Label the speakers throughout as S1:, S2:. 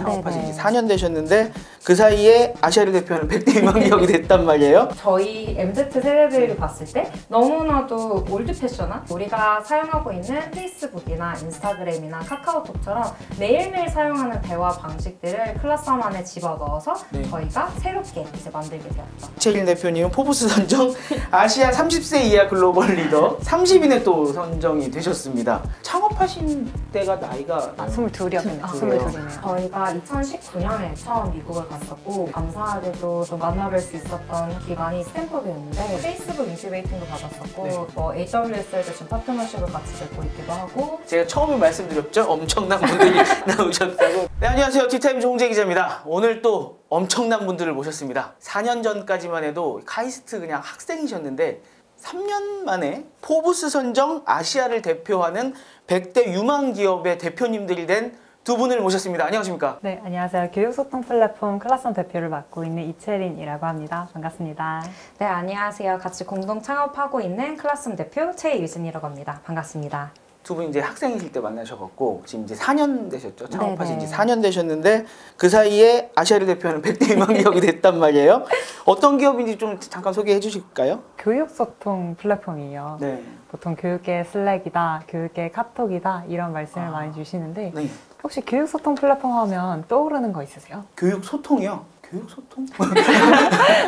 S1: 창업하신 지 4년 되셨는데 그 사이에 아시아를 대표하는 100대 유망 기업이 됐단 말이에요.
S2: 저희 MZ 세대들을 봤을 때 너무나도 올드 패셔나 우리가 사용하고 있는 페이스북이나 인스타그램이나 카카오톡처럼 매일매일 사용하는 대화 방식들을 클라썸 안에 집어넣어서 저희가 새롭게 이제 만들게 되었죠.
S1: 이채린 대표님은 포브스 선정 아시아 30세 이하 글로벌 리더 30인에 또 선정이 되셨습니다. 창업하신 때가 나이가
S3: 22이었네요. 22이네요.
S2: 저희가 2019년에 처음 미국을 갔었고 감사하게도 좀 만나뵐 수 있었던 기간이 스탠퍼드였는데 페이스북 인큐베이팅도 받았었고 뭐 AWS에도 지금 파트너십을 같이 맺고 있기도 하고
S1: 제가 처음에 말씀드렸죠? 엄청난 분들이 나오셨다고. 네, 안녕하세요. 티타임 조홍재 기자입니다. 오늘 또 엄청난 분들을 모셨습니다. 4년 전까지만 해도 카이스트 그냥 학생이셨는데 3년 만에 포브스 선정 아시아를 대표하는 100대 유망 기업의 대표님들이 된 두 분을 모셨습니다. 안녕하십니까?
S3: 네, 안녕하세요. 교육소통 플랫폼 클라썸 대표를 맡고 있는 이채린이라고 합니다. 반갑습니다.
S2: 네, 안녕하세요. 같이 공동 창업하고 있는 클라썸 대표 최유진이라고 합니다. 반갑습니다.
S1: 두 분 이제 학생이실 때 만나셔갖고 지금 이제 4년 되셨죠? 창업하신 지
S2: 네네.
S1: 4년 되셨는데 그 사이에 아시아를 대표하는 100대 유망 기업이 됐단 말이에요. 어떤 기업인지 좀 잠깐 소개해 주실까요?
S3: 교육소통 플랫폼이에요.
S1: 네.
S3: 보통 교육계 슬랙이다, 교육계 카톡이다 이런 말씀을 많이 주시는데
S1: 네.
S3: 혹시 교육소통 플랫폼 하면 떠오르는 거 있으세요?
S1: 교육 소통이요? 교육 소통?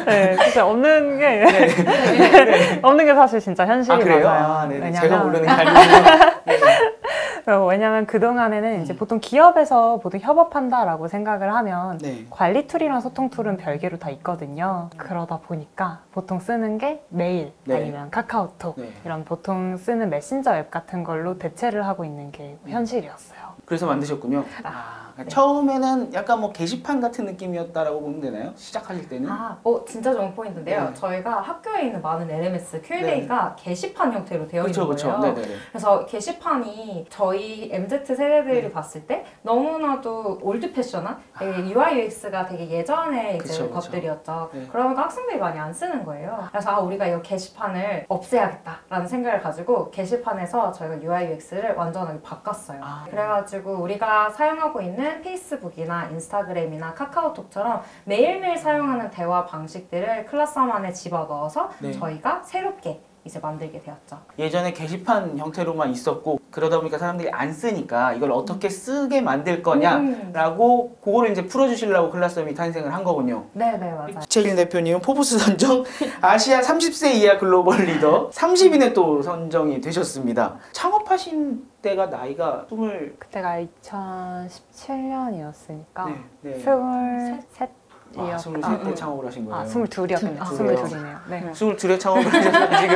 S3: 네, 진짜 없는 게 없는 게 사실 진짜 현실이
S1: 그래요?
S3: 맞아요.
S1: 네네. 제가 모르는 게 아니고. 네.
S3: 왜냐면 그동안에는 이제 보통 기업에서 보통 협업한다라고 생각을 하면 관리 툴이랑 소통 툴은 별개로 다 있거든요. 그러다 보니까 보통 쓰는 게 메일 아니면 카카오톡 이런 보통 쓰는 메신저 앱 같은 걸로 대체를 하고 있는 게 현실이었어요.
S1: 그래서 만드셨군요. 처음에는 약간 뭐 게시판 같은 느낌이었다라고 보면 되나요? 시작하실 때는?
S2: 진짜 좋은 포인트인데요. 저희가 학교에 있는 많은 LMS, Q&A가 게시판 형태로 되어 있는 거예요.
S1: 네네네.
S2: 그래서 게시판이 저희 MZ 세대들이 봤을 때 너무나도 올드 패셔나 UI UX가 되게 예전에 이제 것들이었죠. 그러니까 학생들이 많이 안 쓰는 거예요. 그래서 우리가 이 게시판을 없애야겠다라는 생각을 가지고 게시판에서 저희가 UI UX를 완전하게 바꿨어요. 그래가지고 우리가 사용하고 있는 페이스북이나 인스타그램이나 카카오톡처럼 매일매일 사용하는 대화 방식들을 클라썸 안에 집어넣어서 저희가 새롭게 이제 만들게 되었죠.
S1: 예전에 게시판 형태로만 있었고 그러다 보니까 사람들이 안 쓰니까 이걸 어떻게 쓰게 만들 거냐라고 그거를 이제 풀어주시려고 클라썸이 탄생을 한 거군요.
S2: 네네, 맞아요.
S1: 이채린 대표님은 포브스 선정 아시아 30세 이하 글로벌 리더 30인에 또 선정이 되셨습니다. 창업하신 때가 나이가
S3: 그때가 2017년이었으니까 23
S1: 23대 창업을 하신 거예요.
S3: 22이었네요. 22이네요. 네.
S1: 22에 창업을 하셨는데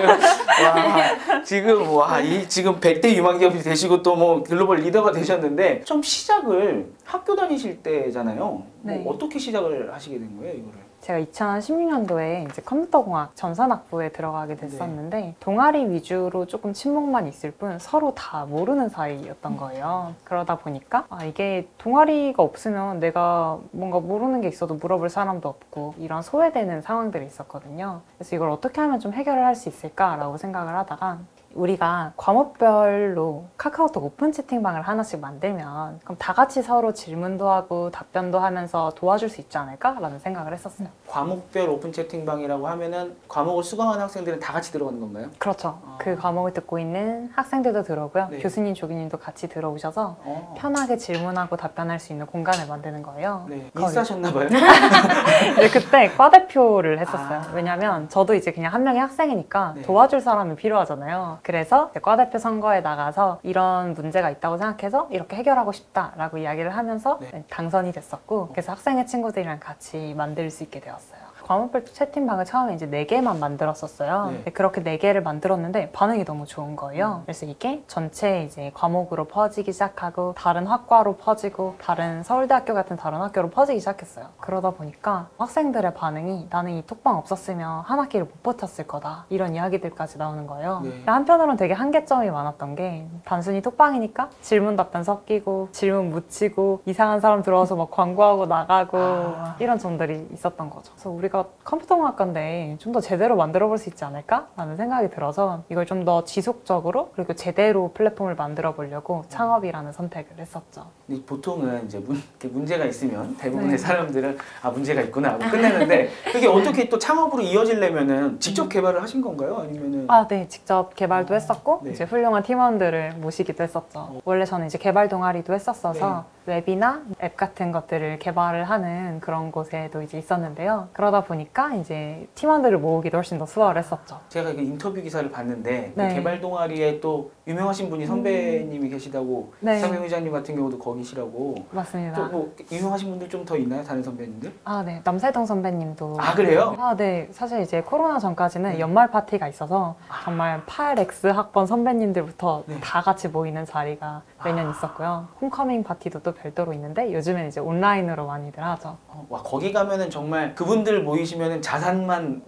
S1: 지금 100대 유망 기업이 되시고 또 뭐 글로벌 리더가 되셨는데 처음 시작을 학교 다니실 때잖아요. 뭐 어떻게 시작을 하시게 된 거예요, 이거를?
S3: 제가 2016년도에 이제 컴퓨터공학 전산학부에 들어가게 됐었는데 동아리 위주로 조금 친목만 있을 뿐 서로 다 모르는 사이였던 거예요. 그러다 보니까 이게 동아리가 없으면 내가 뭔가 모르는 게 있어도 물어볼 사람도 없고 이런 소외되는 상황들이 있었거든요. 그래서 이걸 어떻게 하면 좀 해결을 할 수 있을까라고 생각을 하다가 우리가 과목별로 카카오톡 오픈 채팅방을 하나씩 만들면 그럼 다 같이 서로 질문도 하고 답변도 하면서 도와줄 수 있지 않을까라는 생각을 했었어요.
S1: 과목별 오픈 채팅방이라고 하면은 과목을 수강하는 학생들은 다 같이 들어가는 건가요?
S3: 그렇죠. 그 과목을 듣고 있는 학생들도 들어오고요. 교수님, 조교님도 같이 들어오셔서 편하게 질문하고 답변할 수 있는 공간을 만드는 거예요.
S1: 인싸셨나봐요.
S3: 이제 그때 과대표를 했었어요. 왜냐면 저도 이제 그냥 한 명의 학생이니까 도와줄 사람이 필요하잖아요. 그래서 과대표 선거에 나가서 이런 문제가 있다고 생각해서 이렇게 해결하고 싶다라고 이야기를 하면서 당선이 됐었고 그래서 학생의 친구들이랑 같이 만들 수 있게 되었어요. 과목별 채팅방을 처음에 이제 4개만 만들었었어요. 그렇게 4개를 만들었는데 반응이 너무 좋은 거예요. 그래서 이게 전체 이제 과목으로 퍼지기 시작하고 다른 학과로 퍼지고 다른 서울대학교 같은 다른 학교로 퍼지기 시작했어요. 그러다 보니까 학생들의 반응이 나는 이 톡방 없었으면 한 학기를 못 버텼을 거다 이런 이야기들까지 나오는 거예요. 한편으로는 되게 한계점이 많았던 게 단순히 톡방이니까 질문 답변 섞이고 질문 묻히고 이상한 사람 들어와서 막 광고하고 나가고 이런 점들이 있었던 거죠. 그래서 우리가 우리가 컴퓨터공학과인데 좀 더 제대로 만들어 볼 수 있지 않을까? 라는 생각이 들어서 이걸 좀 더 지속적으로 그리고 제대로 플랫폼을 만들어 보려고 창업이라는 선택을 했었죠.
S1: 보통은 이제 문제가 있으면 대부분의
S3: 네.
S1: 사람들은 아 문제가 있구나 하고 끝내는데 그게 어떻게 또 창업으로 이어지려면은 직접 개발을 하신 건가요? 아니면은
S3: 네, 직접 개발도 했었고
S1: 네.
S3: 이제 훌륭한 팀원들을 모시기도 했었죠. 원래 저는 이제 개발 동아리도 했었어서 웹이나 앱 같은 것들을 개발을 하는 그런 곳에도 이제 있었는데요. 그러다 보니까 이제 팀원들을 모으기도 훨씬 더 수월했었죠.
S1: 제가 그 인터뷰 기사를 봤는데 그
S3: 네.
S1: 개발 동아리에 또 유명하신 분이 선배님이 계시다고
S3: 네.
S1: 상명 회장님 같은 경우도 거기시라고
S3: 맞습니다.
S1: 또 뭐 유명하신 분들 좀 더 있나요? 다른 선배님들?
S3: 네. 남세동 선배님도.
S1: 아 그래요?
S3: 네. 사실 이제 코로나 전까지는 연말 파티가 있어서 정말 8X 학번 선배님들부터
S1: 네.
S3: 다 같이 모이는 자리가 매년 있었고요. 홈커밍 파티도 또 별도로 있는데 요즘엔 이제 온라인으로 많이들 하죠.
S1: 와 거기 가면은 정말 그분들 모이시면은 자산만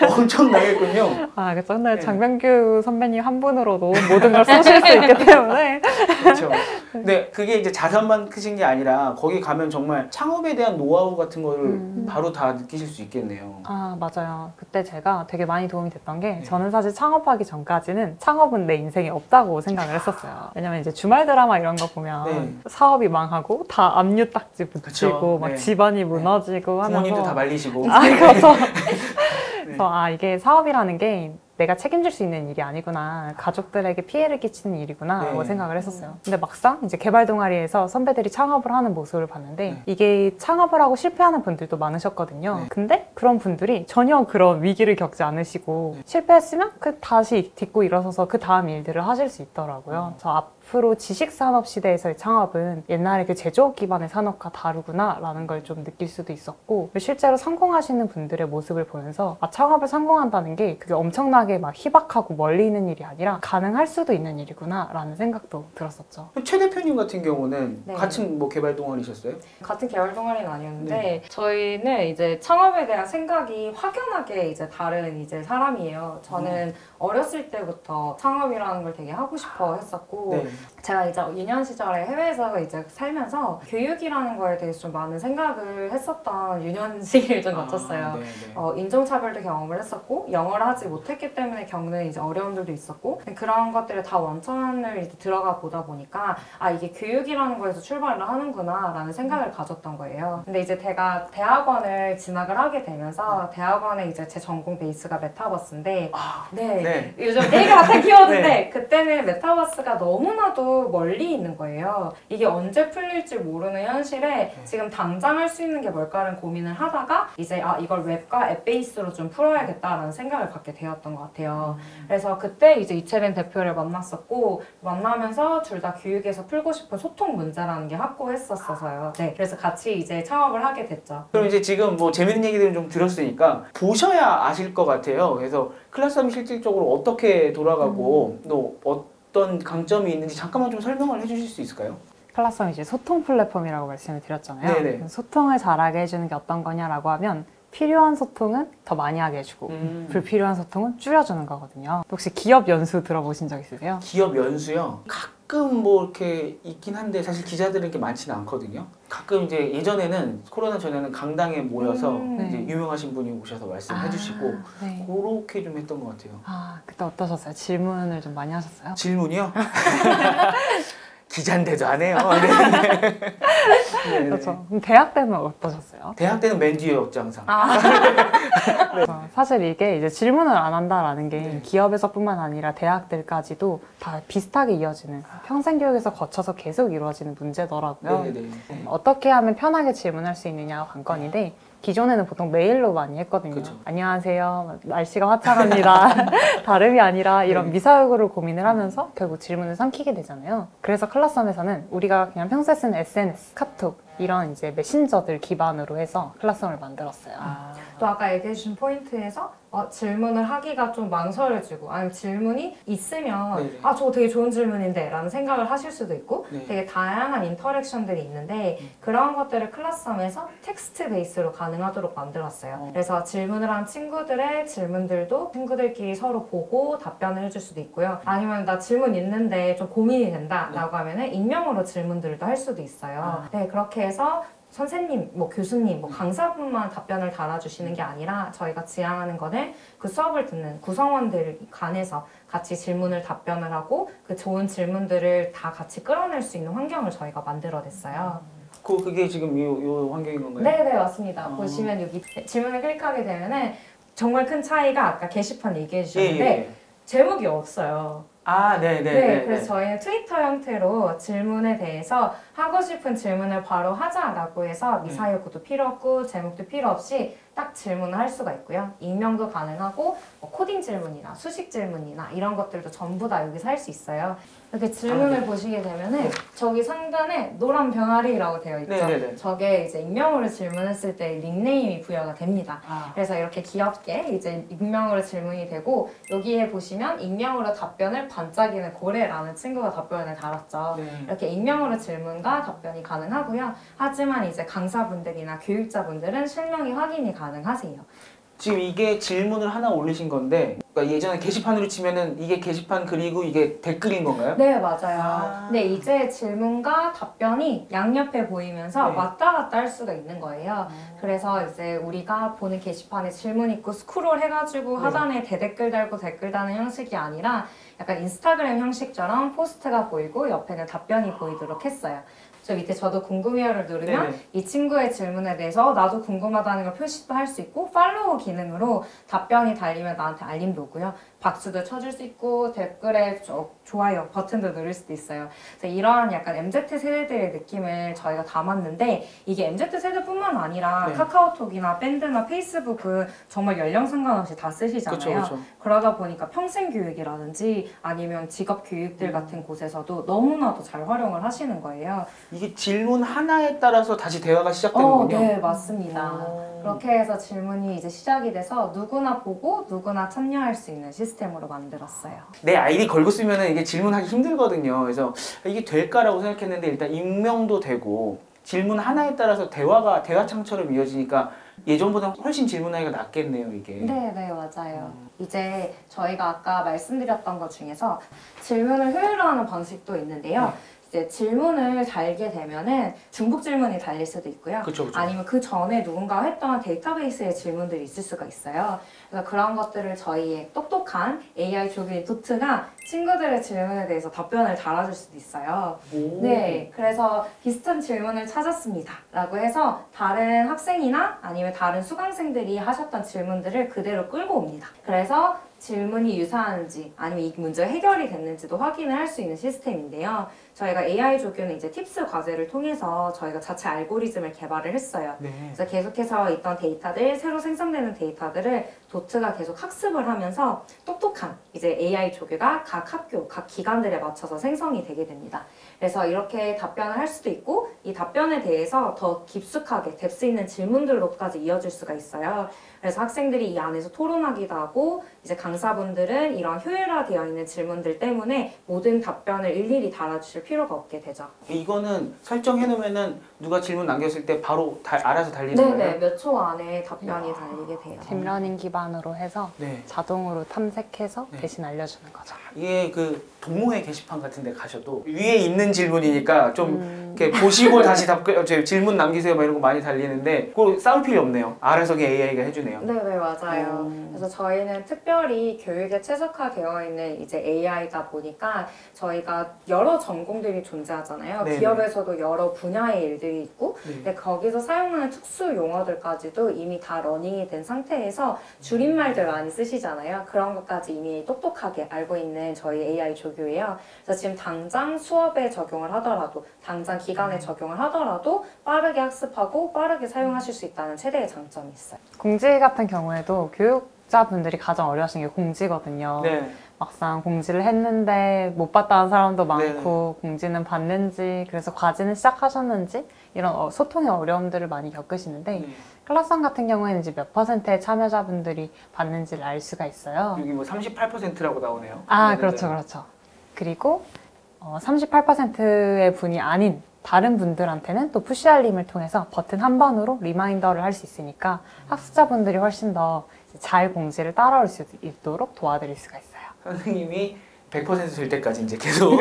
S1: 엄청 나겠군요.
S3: 그렇죠. 근데
S1: 네.
S3: 장병규 선배님 한 분으로도 모든 걸 쏘실 수 있기 때문에.
S1: 그렇죠. 근데 그게 이제 자산만 크신 게 아니라 거기 가면 정말 창업에 대한 노하우 같은 거를 바로 다 느끼실 수 있겠네요.
S3: 맞아요. 그때 제가 되게 많이 도움이 됐던 게 저는 사실 창업하기 전까지는 창업은 내 인생에 없다고 생각을 했었어요. 왜냐면 이제 주말 드라마 이런 거 보면 사업이 망하고 다 압류 딱지 붙이고
S1: 그쵸.
S3: 막 집안이 무너지고 하면서
S1: 부모님도 다 말리시고.
S3: 그래서 그래서 이게 사업이라는 게 내가 책임질 수 있는 일이 아니구나. 가족들에게 피해를 끼치는 일이구나 라고 생각을 했었어요. 근데 막상 이제 개발 동아리에서 선배들이 창업을 하는 모습을 봤는데 이게 창업을 하고 실패하는 분들도 많으셨거든요. 근데 그런 분들이 전혀 그런 위기를 겪지 않으시고 실패했으면 다시 딛고 일어서서 그 다음 일들을 하실 수 있더라고요. 앞으로 지식산업 시대에서의 창업은 옛날에 그 제조업 기반의 산업과 다르구나 라는 걸 좀 느낄 수도 있었고 실제로 성공하시는 분들의 모습을 보면서 창업을 성공한다는 게 그게 엄청나게 막 희박하고 멀리 있는 일이 아니라 가능할 수도 있는 일이구나 라는 생각도 들었었죠.
S1: 최 대표님 같은 경우는 같은 뭐 개발 동아리셨어요?
S2: 같은 개발 동아리는 아니었는데 저희는 이제 창업에 대한 생각이 확연하게 이제 다른 이제 사람이에요. 저는 어렸을 때부터 창업이라는 걸 되게 하고 싶어 했었고 제가 이제 유년 시절에 해외에서 이제 살면서 교육이라는 거에 대해서 좀 많은 생각을 했었던 유년 시기를 좀 거쳤어요. 인종차별도 경험을 했었고 영어를 하지 못했기 때문에 겪는 이제 어려움들도 있었고 그런 것들을 다 원천을 이제 들어가 보다 보니까 이게 교육이라는 거에서 출발을 하는구나 라는 생각을 가졌던 거예요. 근데 이제 제가 대학원을 진학을 하게 되면서 대학원에 이제 제 전공 베이스가 메타버스인데 요즘 되게 핫한 키워드인데 그때는 메타버스가 너무나도 멀리 있는 거예요. 이게 언제 풀릴지 모르는 현실에 지금 당장 할 수 있는 게 뭘까라는 고민을 하다가 이제 이걸 웹과 앱 베이스로 좀 풀어야겠다라는 생각을 갖게 되었던 것 같아요. 그래서 그때 이제 이채린 대표를 만났었고 만나면서 둘 다 교육에서 풀고 싶은 소통 문제라는 게 확고했었어서요. 그래서 같이 이제 창업을 하게 됐죠.
S1: 그럼 이제 지금 뭐 재밌는 얘기들을 좀 들었으니까 보셔야 아실 것 같아요. 그래서 클라썸이 실질적으로 어떻게 돌아가고 또 어떤 강점이 있는지 잠깐만 좀 설명을 해주실 수 있을까요?
S3: 클라썸이 이제 소통 플랫폼이라고 말씀을 드렸잖아요. 소통을 잘하게 해주는 게 어떤 거냐라고 하면 필요한 소통은 더 많이 하게 해주고 불필요한 소통은 줄여주는 거거든요. 혹시 기업 연수 들어보신 적 있으세요?
S1: 기업 연수요? 가끔 뭐 이렇게 있긴 한데 사실 기자들은 이렇게 많지는 않거든요. 가끔 이제 예전에는 코로나 전에는 강당에 모여서 이제 유명하신 분이 오셔서 말씀해 주시고 그렇게 좀 했던 것 같아요.
S3: 그때 어떠셨어요? 질문을 좀 많이 하셨어요?
S1: 질문이요? 기자인데도 안 해요.
S3: 그렇죠. 그럼 대학 때는 어떠셨어요?
S1: 대학 때는 맨 뒤였죠 항상.
S3: 사실 이게 이제 질문을 안 한다라는 게 기업에서뿐만 아니라 대학들까지도 다 비슷하게 이어지는 평생 교육에서 거쳐서 계속 이루어지는 문제더라고요. 어떻게 하면 편하게 질문할 수 있느냐가 관건인데 기존에는 보통 메일로 많이 했거든요.
S1: 그쵸.
S3: 안녕하세요. 날씨가 화창합니다. 다름이 아니라 이런 미사역으로 고민을 하면서 결국 질문을 삼키게 되잖아요. 그래서 클라썸에서는 우리가 그냥 평소에 쓰는 SNS, 카톡 이런 이제 메신저들 기반으로 해서 클라썸을 만들었어요.
S2: 또 아까 얘기해 주신 포인트에서 질문을 하기가 좀 망설여지고 아니면 질문이 있으면 저거 되게 좋은 질문인데 라는 생각을 하실 수도 있고 되게 다양한 인터랙션들이 있는데 그런 것들을 클라썸에서 텍스트 베이스로 가능하도록 만들었어요. 그래서 질문을 한 친구들의 질문들도 친구들끼리 서로 보고 답변을 해줄 수도 있고요. 아니면 나 질문 있는데 좀 고민이 된다 라고 하면은 익명으로 질문들도 할 수도 있어요. 그렇게 거기에서 선생님, 뭐 교수님, 뭐 강사분만 답변을 달아주시는 게 아니라 저희가 지향하는 거는 그 수업을 듣는 구성원들 간에서 같이 질문을 답변을 하고 그 좋은 질문들을 다 같이 끌어낼 수 있는 환경을 저희가 만들어냈어요.
S1: 그게 지금 요 환경인 건가요?
S2: 네, 맞습니다. 보시면 여기 질문을 클릭하게 되면은 정말 큰 차이가 아까 게시판 얘기해 주셨는데 제목이 없어요.
S1: 네.
S2: 그래서 저희는 트위터 형태로 질문에 대해서 하고 싶은 질문을 바로 하자라고 해서 미사 요구도 필요 없고 제목도 필요 없이 딱 질문을 할 수가 있고요. 익명도 가능하고 뭐 코딩 질문이나 수식 질문이나 이런 것들도 전부 다 여기서 할 수 있어요. 이렇게 질문을 보시게 되면은 저기 상단에 노란 병아리라고 되어 있죠. 저게 이제 익명으로 질문했을 때 닉네임이 부여가 됩니다. 그래서 이렇게 귀엽게 이제 익명으로 질문이 되고 여기에 보시면 익명으로 답변을 반짝이는 고래라는 친구가 답변을 달았죠. 이렇게 익명으로 질문과 답변이 가능하고요. 하지만 이제 강사분들이나 교육자분들은 실명이 확인이 가능하세요.
S1: 지금 이게 질문을 하나 올리신 건데 그러니까 예전에 게시판으로 치면은 이게 게시판 그리고 이게 댓글인 건가요?
S2: 네, 맞아요. 근데 이제 질문과 답변이 양옆에 보이면서 왔다 갔다 할 수가 있는 거예요. 그래서 이제 우리가 보는 게시판에 질문 있고 스크롤 해가지고 하단에 대댓글 달고 댓글 다는 형식이 아니라 약간 인스타그램 형식처럼 포스트가 보이고 옆에는 답변이 보이도록 했어요. 저 밑에 저도 궁금해요를 누르면 이 친구의 질문에 대해서 나도 궁금하다는 걸 표시도 할 수 있고 팔로우 기능으로 답변이 달리면 나한테 알림도 오고요. 박수도 쳐줄 수 있고 댓글에 좋아요 버튼도 누를 수도 있어요. 그래서 이런 약간 MZ 세대들의 느낌을 저희가 담았는데 이게 MZ 세대뿐만 아니라 카카오톡이나 밴드나 페이스북은 정말 연령 상관없이 다 쓰시잖아요. 그쵸. 그러다 보니까 평생교육이라든지 아니면 직업교육들 같은 곳에서도 너무나도 잘 활용을 하시는 거예요.
S1: 이게 질문 하나에 따라서 다시 대화가 시작되는군요.
S2: 네, 맞습니다. 그렇게 해서 질문이 이제 시작이 돼서 누구나 보고 누구나 참여할 수 있는 시스템으로 만들었어요.
S1: 내 아이디 걸고 쓰면 이게 질문하기 힘들거든요. 그래서 이게 될까라고 생각했는데 일단 익명도 되고 질문 하나에 따라서 대화창처럼 이어지니까 예전보다 훨씬 질문하기가 낫겠네요, 이게.
S2: 네, 맞아요. 이제 저희가 아까 말씀드렸던 것 중에서 질문을 효율화하는 방식도 있는데요. 이제 질문을 달게 되면은 중복 질문이 달릴 수도 있고요.
S1: 그쵸.
S2: 아니면 그 전에 누군가 했던 데이터베이스의 질문들이 있을 수가 있어요. 그래서 그런 것들을 저희의 똑똑한 AI 조교인 도트가 친구들의 질문에 대해서 답변을 달아줄 수도 있어요. 네, 그래서 비슷한 질문을 찾았습니다 라고 해서 다른 학생이나 아니면 다른 수강생들이 하셨던 질문들을 그대로 끌고 옵니다. 그래서 질문이 유사한지 아니면 이 문제가 해결이 됐는지도 확인을 할 수 있는 시스템인데요. 저희가 AI 조교는 이제 팁스 과제를 통해서 저희가 자체 알고리즘을 개발을 했어요. 그래서 계속해서 있던 데이터들, 새로 생성되는 데이터들을 도트가 계속 학습을 하면서 똑똑한 이제 AI 조교가 각 학교, 각 기관들에 맞춰서 생성이 되게 됩니다. 그래서 이렇게 답변을 할 수도 있고 이 답변에 대해서 더 깊숙하게 뎁스 있는 질문들로까지 이어질 수가 있어요. 그래서 학생들이 이 안에서 토론하기도 하고 이제 강사분들은 이런 효율화되어 있는 질문들 때문에 모든 답변을 일일이 달아주실 필요가 없게 되죠.
S1: 이거는 설정해 놓으면은 누가 질문 남겼을 때 바로 알아서 달리는 거예요?
S2: 네네, 몇 초 안에 답변이 달리게 돼요.
S3: 딥러닝 기반으로 해서 자동으로 탐색해서 대신 알려주는 거죠.
S1: 이게 그 동호회 게시판 같은 데 가셔도 위에 있는 질문이니까 좀 이렇게 보시고 다시 질문 남기세요 막 이런 거 많이 달리는데 그거 싸울 필요 없네요. 알아서 AI가 해주네요.
S2: 네, 맞아요. 그래서 저희는 특별히 교육에 최적화되어 있는 이제 AI다 보니까 저희가 여러 전공들이 존재하잖아요. 기업에서도 여러 분야의 일들이 있고 근데 거기서 사용하는 특수 용어들까지도 이미 다 러닝이 된 상태에서 줄임말들 많이 쓰시잖아요. 그런 것까지 이미 똑똑하게 알고 있는 저희 AI 조교예요. 그래서 지금 당장 수업에 적용을 하더라도 당장 기간에 적용을 하더라도 빠르게 학습하고 빠르게 사용하실 수 있다는 최대의 장점이 있어요.
S3: 공지 같은 경우에도 교육자분들이 가장 어려워하시는 게 공지거든요. 막상 공지를 했는데 못 봤다는 사람도 많고 공지는 봤는지 그래서 과제는 시작하셨는지 이런 소통의 어려움들을 많이 겪으시는데 클라스원 같은 경우에는 이제 몇 %의 참여자분들이 봤는지를 알 수가 있어요.
S1: 여기 뭐 38%라고 나오네요.
S3: 그렇죠. 그리고 38%의 분이 아닌 다른 분들한테는 또 푸시 알림을 통해서 버튼 한 번으로 리마인더를 할 수 있으니까 학습자분들이 훨씬 더 잘 공지를 따라올 수 있도록 도와드릴 수가 있어요.
S1: 선생님이 100% 될 때까지 이제 계속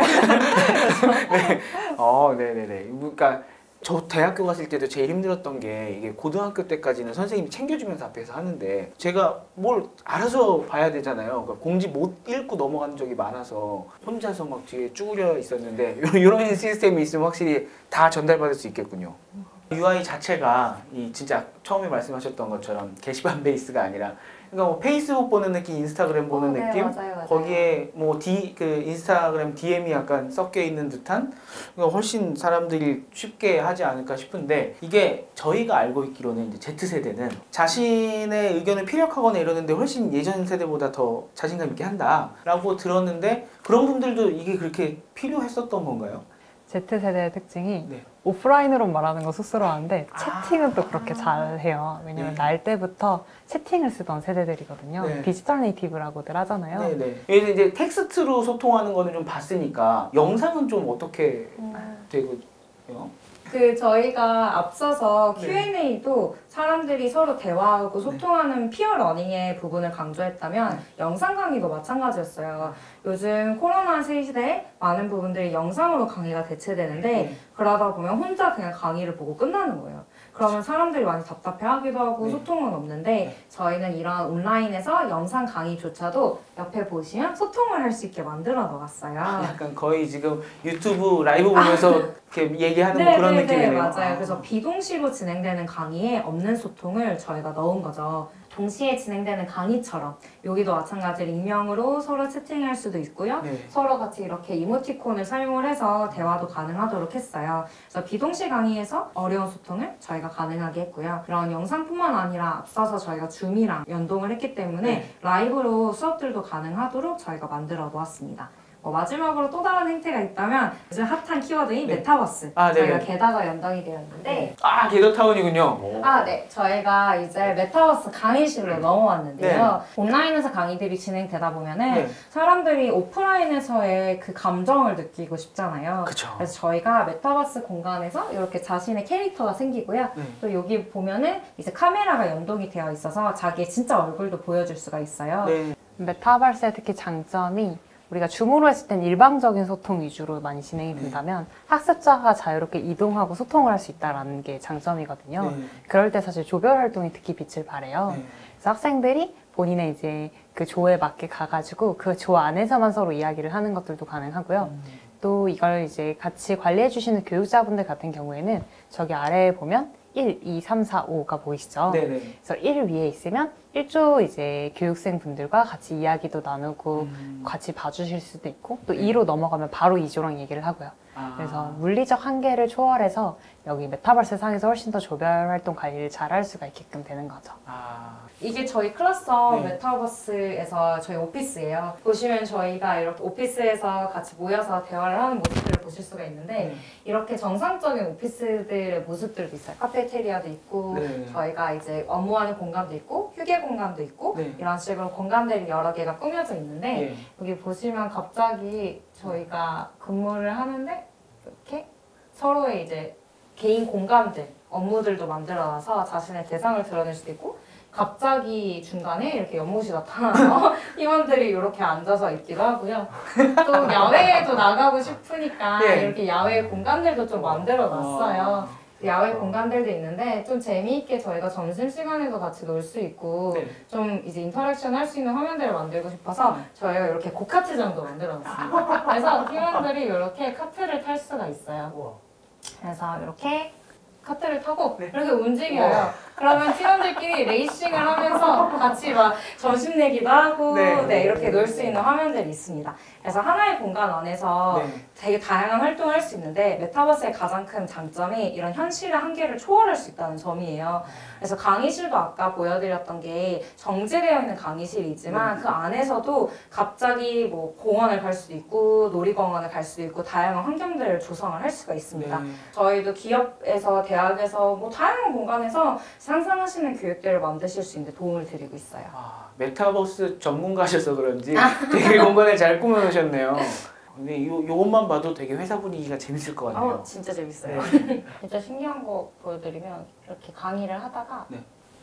S1: 네네네. 그러니까 저 대학교 갔을 때도 제일 힘들었던 게 이게 고등학교 때까지는 선생님이 챙겨주면서 앞에서 하는데 제가 뭘 알아서 봐야 되잖아요. 그러니까 공지 못 읽고 넘어가는 적이 많아서 혼자서 막 뒤에 쭈그려 있었는데 이런 시스템이 있으면 확실히 다 전달받을 수 있겠군요. UI 자체가 이 진짜 처음에 말씀하셨던 것처럼 게시판 베이스가 아니라 그러니까 뭐 페이스북 보는 느낌, 인스타그램 보는
S2: 네,
S1: 느낌,
S2: 맞아요.
S1: 거기에 뭐 그 인스타그램 DM이 약간 섞여 있는 듯한 그러니까 훨씬 사람들이 쉽게 하지 않을까 싶은데 이게 저희가 알고 있기로는 이제 Z세대는 자신의 의견을 피력하거나 이러는데 훨씬 예전 세대보다 더 자신감 있게 한다라고 들었는데 그런 분들도 이게 그렇게 필요했었던 건가요?
S3: Z세대의 특징이
S1: 네.
S3: 오프라인으로 말하는 거 쑥스러워하는데 채팅은 또 그렇게 잘해요. 왜냐면
S1: 네.
S3: 날 때부터 채팅을 쓰던 세대들이거든요.
S1: 네.
S3: 디지털 네이티브라고들 하잖아요.
S1: 네네. 여기서 이제 텍스트로 소통하는 거는 좀 봤으니까 영상은 좀 어떻게 되고요?
S2: 저희가 앞서서
S1: 네.
S2: Q&A도 사람들이 서로 대화하고 소통하는 피어 러닝의 부분을 강조했다면 영상 강의도 마찬가지였어요. 요즘 코로나 시대에 많은 부분들이 영상으로 강의가 대체되는데 그러다 보면 혼자 그냥 강의를 보고 끝나는 거예요. 그러면 사람들이 많이 답답해하기도 하고 소통은 없는데 저희는 이런 온라인에서 영상 강의조차도 옆에 보시면 소통을 할 수 있게 만들어 놓았어요.
S1: 약간 거의 지금 유튜브 라이브 보면서 이렇게 얘기하는 뭐 그런 느낌이네요.
S2: 네, 맞아요. 그래서 비동시로 진행되는 강의에 없는 소통을 저희가 넣은 거죠. 동시에 진행되는 강의처럼 여기도 마찬가지로 익명으로 서로 채팅할 수도 있고요.
S1: 네.
S2: 서로 같이 이렇게 이모티콘을 사용을 해서 대화도 가능하도록 했어요. 그래서 비동시 강의에서 어려운 소통을 저희가 가능하게 했고요. 그런 영상뿐만 아니라 앞서서 저희가 줌이랑 연동을 했기 때문에 라이브로 수업들도 가능하도록 저희가 만들어 놓았습니다. 마지막으로 또 다른 행태가 있다면 요즘 핫한 키워드인 메타버스 저희가 게다가 연동이 되어 있는데
S1: 게더타운이군요.
S2: 네. 저희가 이제 메타버스 강의실로 넘어왔는데요. 온라인에서 강의들이 진행되다 보면은 사람들이 오프라인에서의 그 감정을 느끼고 싶잖아요.
S1: 그쵸.
S2: 그래서 저희가 메타버스 공간에서 이렇게 자신의 캐릭터가 생기고요. 또 여기 보면은 이제 카메라가 연동이 되어 있어서 자기의 진짜 얼굴도 보여줄 수가 있어요.
S3: 메타버스의 특히 장점이 우리가 줌으로 했을 땐 일방적인 소통 위주로 많이 진행이 된다면 학습자가 자유롭게 이동하고 소통을 할 수 있다는 게 장점이거든요. 그럴 때 사실 조별 활동이 특히 빛을 발해요. 그래서 학생들이 본인의 이제 그 조에 맞게 가가지고 그 조 안에서만 서로 이야기를 하는 것들도 가능하고요. 또 이걸 이제 같이 관리해 주시는 교육자분들 같은 경우에는 저기 아래에 보면 1, 2, 3, 4, 5가 보이시죠? 그래서 1 위에 있으면 1조 이제 교육생 분들과 같이 이야기도 나누고 같이 봐주실 수도 있고 또 2로 넘어가면 바로 2조랑 얘기를 하고요. 그래서 물리적 한계를 초월해서 여기 메타버스 상에서 훨씬 더 조별 활동 관리를 잘 할 수가 있게끔 되는 거죠.
S2: 이게 저희 클러스터 메타버스에서 저희 오피스예요. 보시면 저희가 이렇게 오피스에서 같이 모여서 대화를 하는 모습들을 보실 수가 있는데 이렇게 정상적인 오피스들의 모습들도 있어요. 카페테리아도 있고 저희가 이제 업무하는 공간도 있고 휴게 공간도 있고 이런 식으로 공간들이 여러 개가 꾸며져 있는데 여기 보시면 갑자기 저희가 근무를 하는데 이렇게 서로의 이제 개인 공간들, 업무들도 만들어놔서 자신의 대상을 드러낼 수도 있고 갑자기 중간에 이렇게 연못이 나타나서 팀원들이 이렇게 앉아서 있기도 하고요. 또 야외에도 나가고 싶으니까 이렇게 야외 공간들도 좀 만들어놨어요. 야외 공간들도 있는데 좀 재미있게 저희가 점심시간에도 같이 놀 수 있고 좀 이제 인터랙션 할 수 있는 화면들을 만들고 싶어서 저희가 이렇게 고카트장도 만들어놨습니다. 그래서 팀원들이 이렇게 카트를 탈 수가 있어요. 그래서 이렇게 카트를 타고 이렇게 움직여요. 그러면 팀원들끼리 레이싱을 하면서 같이 막 점심 내기도 하고 이렇게 놀 수 있는 화면들이 있습니다. 그래서 하나의 공간 안에서 되게 다양한 활동을 할 수 있는데 메타버스의 가장 큰 장점이 이런 현실의 한계를 초월할 수 있다는 점이에요. 그래서 강의실도 아까 보여드렸던 게 정제되어 있는 강의실이지만 그 안에서도 갑자기 뭐 공원을 갈 수도 있고 놀이공원을 갈 수도 있고 다양한 환경들을 조성을 할 수가 있습니다. 저희도 기업에서 대학에서 뭐 다양한 공간에서 상상하시는 교육들을 만드실 수 있는 도움을 드리고 있어요.
S1: 메타버스 전문가셔서 그런지 되게 공간을 잘 꾸며놓으셨네요. 근데 요것만 봐도 되게 회사 분위기가 재밌을 것 같네요.
S2: 진짜 재밌어요. 진짜 신기한 거 보여드리면 이렇게 강의를 하다가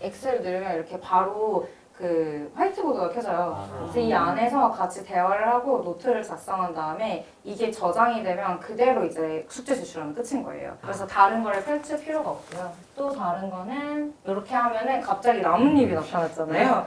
S2: X를 누르면 이렇게 바로 그 화이트보드가 켜져요. 그래서 이 안에서 같이 대화를 하고 노트를 작성한 다음에 이게 저장이 되면 그대로 이제 숙제 제출하면 끝인 거예요. 그래서 다른 거를 펼칠 필요가 없고요. 또 다른 거는 이렇게 하면은 갑자기 나뭇잎이 나타났잖아요.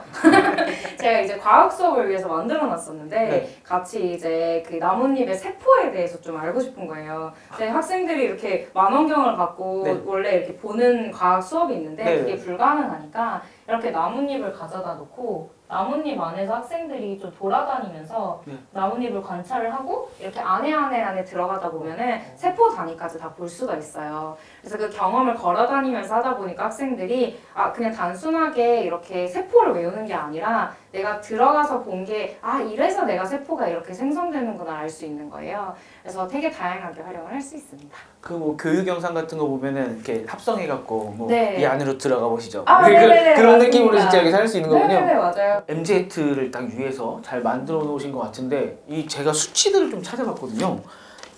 S2: 제가 이제 과학 수업을 위해서 만들어 놨었는데
S1: 네.
S2: 같이 이제 그 나뭇잎의 세포에 대해서 좀 알고 싶은 거예요. 근데 학생들이 이렇게 망원경을 갖고
S1: 네.
S2: 원래 이렇게 보는 과학 수업이 있는데
S1: 네.
S2: 그게 불가능하니까 이렇게 나뭇잎을 가져다 놓고 나뭇잎 안에서 학생들이 좀 돌아다니면서
S1: 네.
S2: 나뭇잎을 관찰을 하고 이렇게 안에 들어가다 보면은 세포 단위까지 다 볼 수가 있어요. 그래서 그 경험을 걸어 다니면서 하다 보니까 학생들이 그냥 단순하게 이렇게 세포를 외우는 게 아니라 내가 들어가서 본 게 이래서 내가 세포가 이렇게 생성되는구나 알 수 있는 거예요. 그래서 되게 다양하게 활용을 할 수 있습니다.
S1: 그 뭐 교육 영상 같은 거 보면은 이렇게 합성해갖고 뭐 이
S2: 네.
S1: 안으로 들어가 보시죠.
S2: 네네네,
S1: 그런
S2: 맞습니다.
S1: 느낌으로 진짜 이렇게 살 수 있는 거군요.
S2: 네네 맞아요.
S1: MZ를 딱 위해서 잘 만들어 놓으신 것 같은데 제가 수치들을 좀 찾아봤거든요.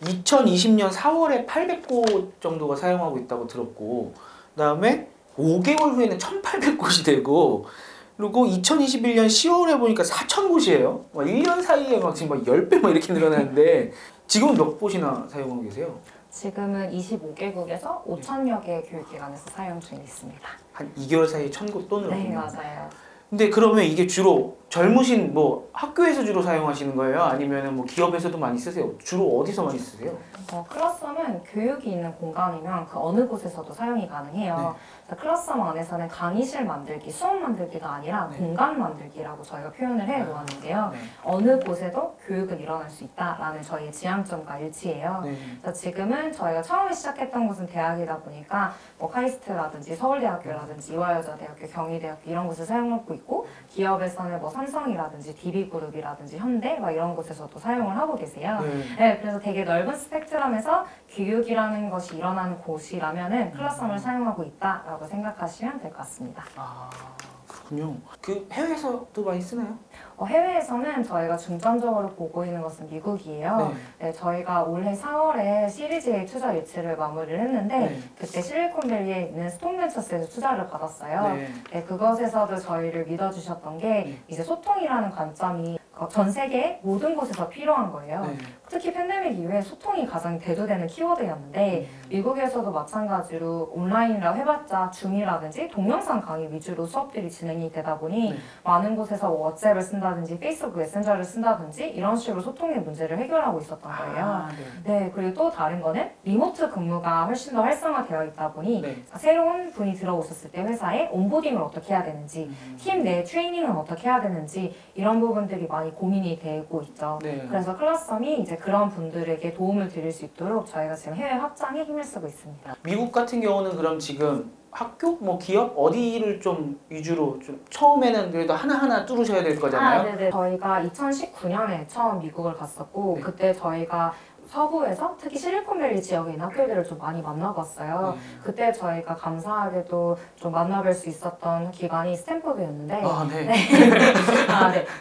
S1: 2020년 4월에 800곳 정도가 사용하고 있다고 들었고 그다음에 5개월 후에는 1,800곳이 되고 그리고 2021년 10월에 보니까 4,000곳이에요. 1년 사이에 막 지금 막 10배 막 이렇게 늘어나는데 지금은 몇 곳이나 사용하고 계세요?
S2: 지금은 25개국에서 5,000여 개의 교육기관에서 사용 중에 있습니다.
S1: 한 2개월 사이에 1,000곳 또 늘었군요.
S2: 네, 맞아요.
S1: 근데 그러면 이게 주로 젊으신 뭐 학교에서 주로 사용하시는 거예요? 아니면 뭐 기업에서도 많이 쓰세요? 주로 어디서 많이 쓰세요?
S2: 클러썸은 교육이 있는 공간이면 그 어느 곳에서도 사용이 가능해요. 그래서 클러썸 안에서는 강의실 만들기, 수업 만들기가 아니라 공간 만들기라고 저희가 표현을 해 놓았는데요. 어느 곳에도 교육은 일어날 수 있다라는 저희의 지향점과 일치해요. 그래서 지금은 저희가 처음에 시작했던 곳은 대학이다 보니까 뭐 카이스트라든지 서울대학교라든지 이화여자대학교, 경희대학교 이런 곳을 사용하고 있고 기업에서는 뭐 삼성이라든지 DB그룹이라든지 현대 막 이런 곳에서도 사용을 하고 계세요. 네, 그래서 되게 넓은 스펙트럼에서 교육이라는 것이 일어나는 곳이라면은 클러썸을 사용하고 있다라고 생각하시면 될 것 같습니다.
S1: 그렇군요. 그 해외에서도 많이 쓰나요?
S2: 해외에서는 저희가 중점적으로 보고 있는 것은 미국이에요. 네, 저희가 올해 4월에 시리즈 A 투자 유치를 마무리를 했는데 그때 실리콘밸리에 있는 스톤벤처스에서 투자를 받았어요. 네, 그것에서도 저희를 믿어주셨던 게 이제 소통이라는 관점이 전 세계 모든 곳에서 필요한 거예요. 특히 팬데믹 이후에 소통이 가장 대두되는 키워드였는데 미국에서도 마찬가지로 온라인이라 해봤자 줌이라든지 동영상 강의 위주로 수업들이 진행이 되다 보니 많은 곳에서 워츠앱을 쓴다든지 페이스북 메신저를 쓴다든지 이런 식으로 소통의 문제를 해결하고 있었던 거예요. 네, 그리고 또 다른 거는 리모트 근무가 훨씬 더 활성화되어 있다 보니 새로운 분이 들어오셨을 때 회사에 온보딩을 어떻게 해야 되는지 팀 내 트레이닝은 어떻게 해야 되는지 이런 부분들이 많이 고민이 되고 있죠. 그래서 클러썸이 이제 그런 분들에게 도움을 드릴 수 있도록 저희가 지금 해외 확장에 힘을 쓰고 있습니다.
S1: 미국 같은 경우는 그럼 지금 학교, 뭐 기업 어디를 좀 위주로 좀 처음에는 그래도 하나하나 뚫으셔야 될 거잖아요.
S2: 네네. 저희가 2019년에 처음 미국을 갔었고 그때 저희가 서부에서 특히 실리콘밸리 지역에 있는 학교들을 좀 많이 만나봤어요. 그때 저희가 감사하게도 좀 만나뵐 수 있었던 기관이 스탠포드였는데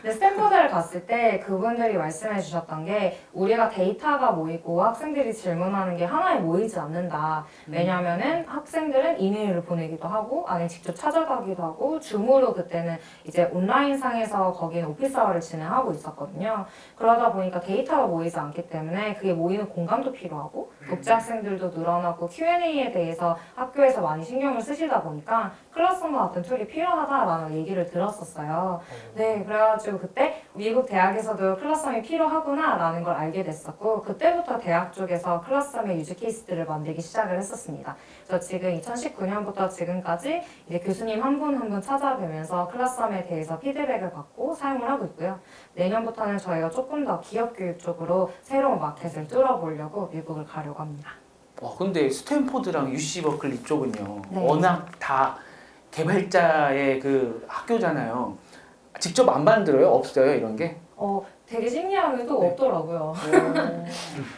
S2: 근데 스탠포드를 갔을 때 그분들이 말씀해 주셨던 게 우리가 데이터가 모이고 학생들이 질문하는 게 하나에 모이지 않는다. 왜냐면은 학생들은 이메일을 보내기도 하고 아니면 직접 찾아가기도 하고 줌으로 그때는 이제 온라인상에서 거기는 오피스아워를 진행하고 있었거든요. 그러다 보니까 데이터가 모이지 않기 때문에 그게 모이는 공간도 필요하고 독자 학생들도 늘어나고 Q&A에 대해서 학교에서 많이 신경을 쓰시다 보니까 클러썸과 같은 툴이 필요하다라는 얘기를 들었었어요. 네, 그래가지고 그때 미국 대학에서도 클러썸이 필요하구나라는 걸 알게 됐었고 그때부터 대학 쪽에서 클러썸의 유즈 케이스들을 만들기 시작을 했었습니다. 그래서 지금 2019년부터 지금까지 이제 교수님 한 분 한 분 찾아뵈면서 클러썸에 대해서 피드백을 받고 사용을 하고 있고요. 내년부터는 저희가 조금 더 기업 교육 쪽으로 새로운 마켓을 뚫어보려고 미국을 가려고 합니다.
S1: 근데 스탠포드랑 UC 버클리 쪽은요. 워낙 다 개발자의 그 학교잖아요. 직접 안 만들어요? 없어요? 이런 게?
S2: 되게 신기하게도 없더라고요.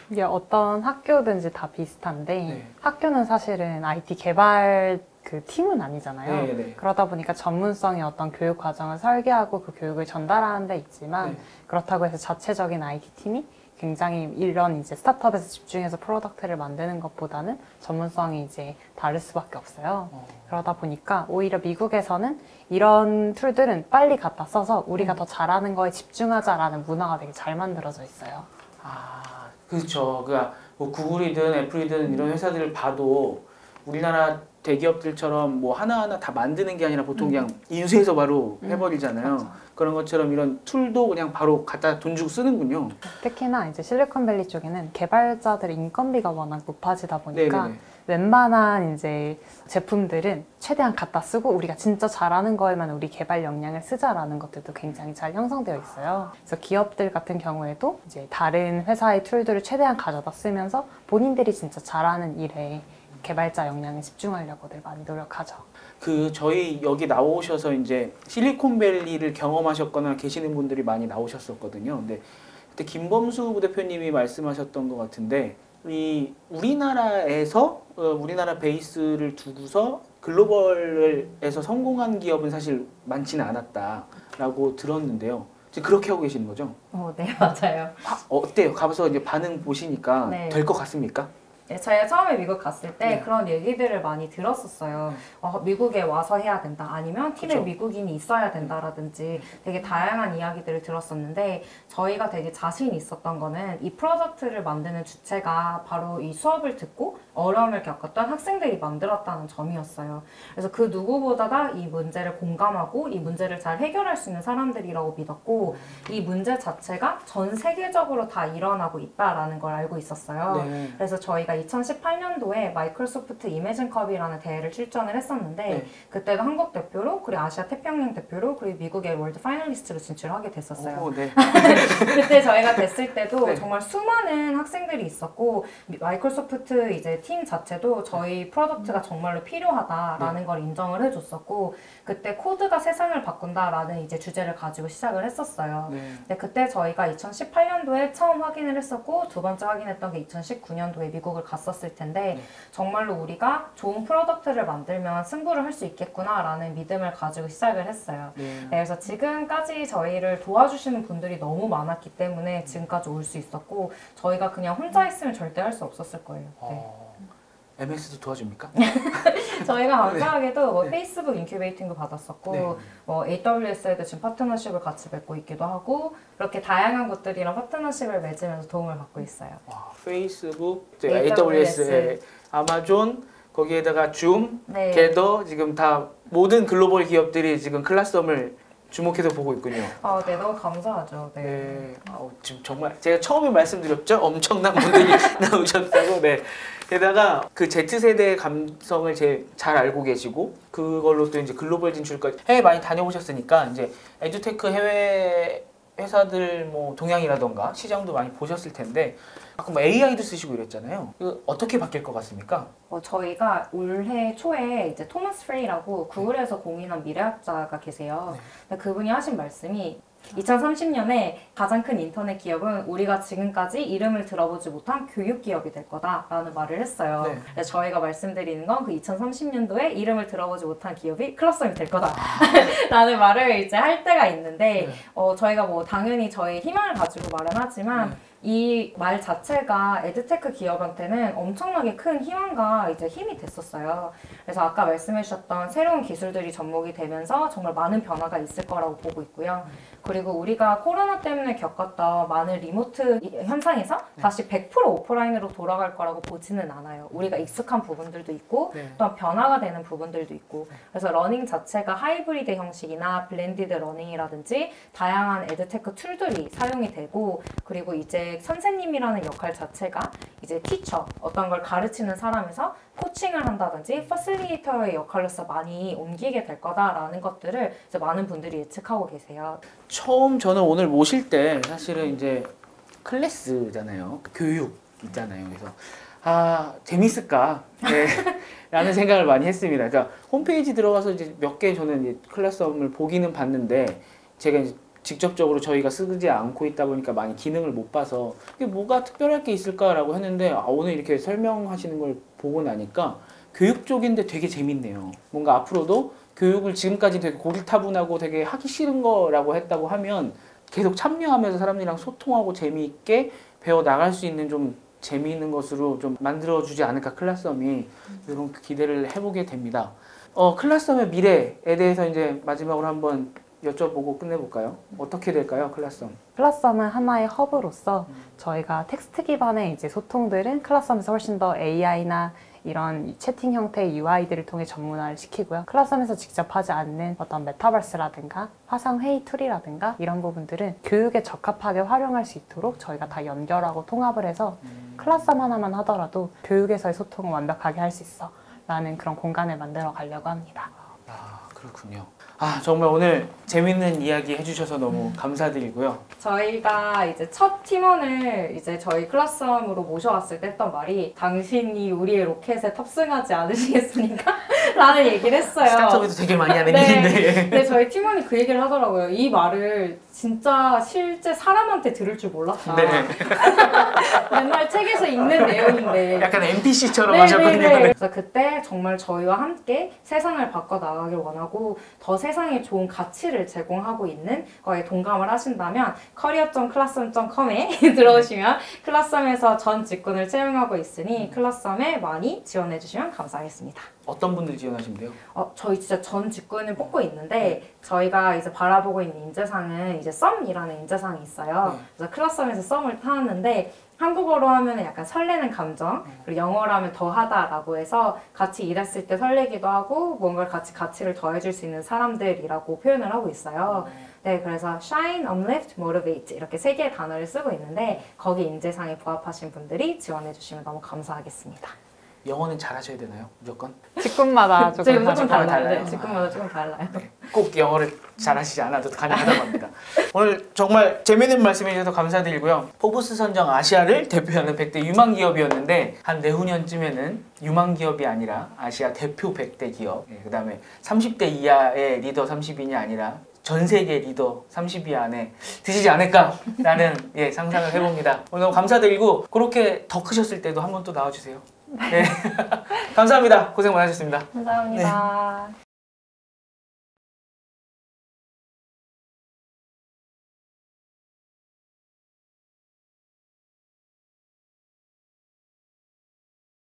S3: 이게 어떤 학교든지 다 비슷한데 학교는 사실은 IT 개발 그 팀은 아니잖아요. 그러다 보니까 전문성의 어떤 교육 과정을 설계하고 그 교육을 전달하는 데 있지만 그렇다고 해서 자체적인 IT 팀이 굉장히 이런 이제 스타트업에서 집중해서 프로덕트를 만드는 것보다는 전문성이 이제 다를 수밖에 없어요. 그러다 보니까 오히려 미국에서는 이런 툴들은 빨리 갖다 써서 우리가 더 잘하는 거에 집중하자라는 문화가 되게 잘 만들어져 있어요.
S1: 아, 그렇죠. 그러니까 뭐 구글이든 애플이든 이런 회사들을 봐도 우리나라 대기업들처럼 뭐 하나하나 다 만드는 게 아니라 보통 그냥 인수해서 바로 해버리잖아요.
S3: 그렇죠.
S1: 그런 것처럼 이런 툴도 그냥 바로 갖다 돈 주고 쓰는군요.
S3: 특히나 이제 실리콘밸리 쪽에는 개발자들의 인건비가 워낙 높아지다 보니까
S1: 네네네.
S3: 웬만한 이제 제품들은 최대한 갖다 쓰고 우리가 진짜 잘하는 거에만 우리 개발 역량을 쓰자라는 것들도 굉장히 잘 형성되어 있어요. 그래서 기업들 같은 경우에도 이제 다른 회사의 툴들을 최대한 가져다 쓰면서 본인들이 진짜 잘하는 일에 개발자 역량에 집중하려고들 많이 노력하죠.
S1: 저희 여기 나오셔서 이제 실리콘밸리를 경험하셨거나 계시는 분들이 많이 나오셨었거든요. 근데 그때 김범수 부대표님이 말씀하셨던 것 같은데 우리나라에서 우리나라 베이스를 두고서 글로벌에서 성공한 기업은 사실 많지는 않았다라고 들었는데요. 지금 그렇게 하고 계시는 거죠?
S2: 네, 맞아요.
S1: 어때요? 가서 이제 반응 보시니까
S2: 네.
S1: 될 것 같습니까?
S2: 네, 제가 처음에 미국 갔을 때
S1: 네.
S2: 그런 얘기들을 많이 들었었어요. 미국에 와서 해야 된다. 아니면 팀에
S1: 그쵸.
S2: 미국인이 있어야 된다라든지 되게 다양한 이야기들을 들었었는데 저희가 되게 자신 있었던 거는 이 프로젝트를 만드는 주체가 바로 이 수업을 듣고 어려움을 겪었던 학생들이 만들었다는 점이었어요. 그래서 그 누구보다가 이 문제를 공감하고 이 문제를 잘 해결할 수 있는 사람들이라고 믿었고 이 문제 자체가 전 세계적으로 다 일어나고 있다라는 걸 알고 있었어요.
S1: 네.
S2: 그래서 저희가 2018년도에 마이크로소프트 이매진컵이라는 대회를 출전을 했었는데
S1: 네.
S2: 그때도 한국 대표로 그리고 아시아 태평양 대표로 그리고 미국의 월드 파이널리스트로 진출하게 됐었어요.
S1: 오, 네.
S2: 그때 저희가 됐을 때도
S1: 네.
S2: 정말 수많은 학생들이 있었고 마이크로소프트 이제 팀 자체도 저희 프로덕트가 정말로 필요하다라는 걸 인정을 해줬었고 그때 코드가 세상을 바꾼다라는 이제 주제를 가지고 시작을 했었어요.
S1: 네.
S2: 근데 그때 저희가 2018년도에 처음 확인을 했었고 두 번째 확인했던 게 2019년도에 미국을 갔었을 텐데 정말로 우리가 좋은 프로덕트를 만들면 승부를 할 수 있겠구나라는 믿음을 가지고 시작을 했어요.
S1: 네.
S2: 그래서 지금까지 저희를 도와주시는 분들이 너무 많았기 때문에 지금까지 올 수 있었고 저희가 그냥 혼자 있으면 절대 할 수 없었을 거예요. 네.
S1: MS도 도와줍니까?
S2: 저희가 감사하게도 뭐
S1: 네.
S2: 페이스북 인큐베이팅도 받았었고
S1: 네.
S2: 뭐 AWS에도 지금 파트너십을 같이 맺고 있기도 하고 그렇게 다양한 곳들이랑 파트너십을 맺으면서 도움을 받고 있어요.
S1: 페이스북,
S2: AWS,
S1: AWS, 아마존, 거기에다가 줌,
S2: 네.
S1: 게더 지금 다 모든 글로벌 기업들이 지금 클라스홈을 주목해서 보고 있군요.
S2: 네, 너무 감사하죠. 네.
S1: 네, 지금 정말 제가 처음에 말씀드렸죠, 엄청난 분들이 나오셨다고. 네. 게다가 그 Z세대의 감성을 제일 잘 알고 계시고 그걸로 또 이제 글로벌 진출까지 해외 많이 다녀오셨으니까 이제 에듀테크 해외 회사들 뭐 동향이라던가 시장도 많이 보셨을 텐데 아까 뭐 AI도 쓰시고 이랬잖아요. 이거 어떻게 바뀔 것 같습니까?
S2: 저희가 올해 초에 이제 토마스 프레이라고 구글에서 공인한 미래학자가 계세요. 근데 그분이 하신 말씀이 2030년에 가장 큰 인터넷 기업은 우리가 지금까지 이름을 들어보지 못한 교육 기업이 될 거다라는 말을 했어요.
S1: 네.
S2: 그래서 저희가 말씀드리는 건 그 2030년도에 이름을 들어보지 못한 기업이 클러스텀이 될 거다 라는 말을 이제 할 때가 있는데 저희가 뭐 당연히 저희 희망을 가지고 말은 하지만 이 말 자체가 에듀테크 기업한테는 엄청나게 큰 희망과 이제 힘이 됐었어요. 그래서 아까 말씀해 주셨던 새로운 기술들이 접목이 되면서 정말 많은 변화가 있을 거라고 보고 있고요. 그리고 우리가 코로나 때문에 겪었던 많은 리모트 현상에서 다시 100% 오프라인으로 돌아갈 거라고 보지는 않아요. 우리가 익숙한 부분들도 있고 또한 변화가 되는 부분들도 있고 그래서 러닝 자체가 하이브리드 형식이나 블렌디드 러닝이라든지 다양한 에듀테크 툴들이 사용이 되고 그리고 이제 선생님이라는 역할 자체가 이제 티처, 어떤 걸 가르치는 사람에서 코칭을 한다든지 퍼실리테이터의 역할로서 많이 옮기게 될 거다라는 것들을 이제 많은 분들이 예측하고 계세요.
S1: 처음 저는 오늘 모실 때 사실은 이제 클래스잖아요. 교육 있잖아요. 그래서 재밌을까? 네. 라는 생각을 많이 했습니다. 그러니까 홈페이지 들어가서 이제 몇 개 저는 이제 클래스홈을 보기는 봤는데 제가 이제 직접적으로 저희가 쓰지 않고 있다 보니까 많이 기능을 못 봐서 이게 뭐가 특별할 게 있을까라고 했는데 오늘 이렇게 설명하시는 걸 보고 나니까 교육 쪽인데 되게 재밌네요. 뭔가 앞으로도 교육을 지금까지 되게 고리타분하고 되게 하기 싫은 거라고 했다고 하면 계속 참여하면서 사람들이랑 소통하고 재미있게 배워 나갈 수 있는 좀 재미있는 것으로 좀 만들어주지 않을까 클라썸이 이런 기대를 해보게 됩니다. 클라썸의 미래에 대해서 이제 마지막으로 한번 여쭤보고 끝내볼까요? 어떻게 될까요, 클라썸?
S3: 클라썸은 하나의 허브로서 저희가 텍스트 기반의 이제 소통들은 클라썸에서 훨씬 더 AI나 이런 채팅 형태의 UI들을 통해 전문화를 시키고요. 클라썸에서 직접 하지 않는 어떤 메타버스라든가 화상 회의 툴이라든가 이런 부분들은 교육에 적합하게 활용할 수 있도록 저희가 다 연결하고 통합을 해서 클라썸 하나만 하더라도 교육에서의 소통을 완벽하게 할 수 있어 라는 그런 공간을 만들어 가려고 합니다.
S1: 아, 그렇군요. 정말 오늘 재밌는 이야기 해주셔서 너무 감사드리고요.
S2: 저희가 이제 첫 팀원을 이제 저희 클라썸으로 모셔왔을 때 했던 말이 당신이 우리의 로켓에 탑승하지 않으시겠습니까? 라는 얘기를 했어요.
S1: 스타트업에도 되게 많이 하는
S2: 네.
S1: 얘기인데.
S2: 근데 저희 팀원이 그 얘기를 하더라고요. 이 말을 진짜 실제 사람한테 들을 줄 몰랐다.
S1: 네.
S2: 맨날 책에서 읽는 내용인데.
S1: 약간 NPC처럼
S2: 네,
S1: 하셨거든요.
S2: 네, 네. 그래서 그때 정말 저희와 함께 세상을 바꿔 나가길 원하고 더 세상에 좋은 가치를 제공하고 있는 거에 동감을 하신다면 career.classroom.com에 들어오시면 클라썸에서 전 직군을 채용하고 있으니 클라썸에 많이 지원해 주시면 감사하겠습니다.
S1: 어떤 분들 지원하시면 돼요?
S2: 저희 진짜 전 직군을 뽑고 있는데 저희가 이제 바라보고 있는 인재상은 이제 썸이라는 인재상이 있어요. 그래서 클라썸에서 썸을 타는데 한국어로 하면 약간 설레는 감정, 그리고 영어로 하면 더하다라고 해서 같이 일했을 때 설레기도 하고 뭔가 같이 가치를 더해줄 수 있는 사람들이라고 표현을 하고 있어요. 네, 그래서 shine, uplift, motivate 이렇게 세 개의 단어를 쓰고 있는데 거기 인재상에 부합하신 분들이 지원해 주시면 너무 감사하겠습니다.
S1: 영어는 잘하셔야 되나요? 무조건?
S3: 직군마다 조금
S2: 무조건
S1: 달라요.
S2: 달라요. 네, 직군마다 조금 달라요.
S1: 네. 꼭 영어를 잘하시지 않아도 가능하다고 합니다. 오늘 정말 재미있는 말씀 해주셔서 감사드리고요. 포브스 선정 아시아를 대표하는 100대 유망 기업이었는데 한 내후년쯤에는 유망 기업이 아니라 아시아 대표 100대 기업, 그 다음에 30대 이하의 리더 30인이 아니라 전 세계 리더 30위 안에 드시지 않을까라는 상상을 해봅니다. 오늘 너무 감사드리고 그렇게 더 크셨을 때도 한 번 또 나와주세요. 네. 감사합니다. 고생 많으셨습니다.
S2: 감사합니다.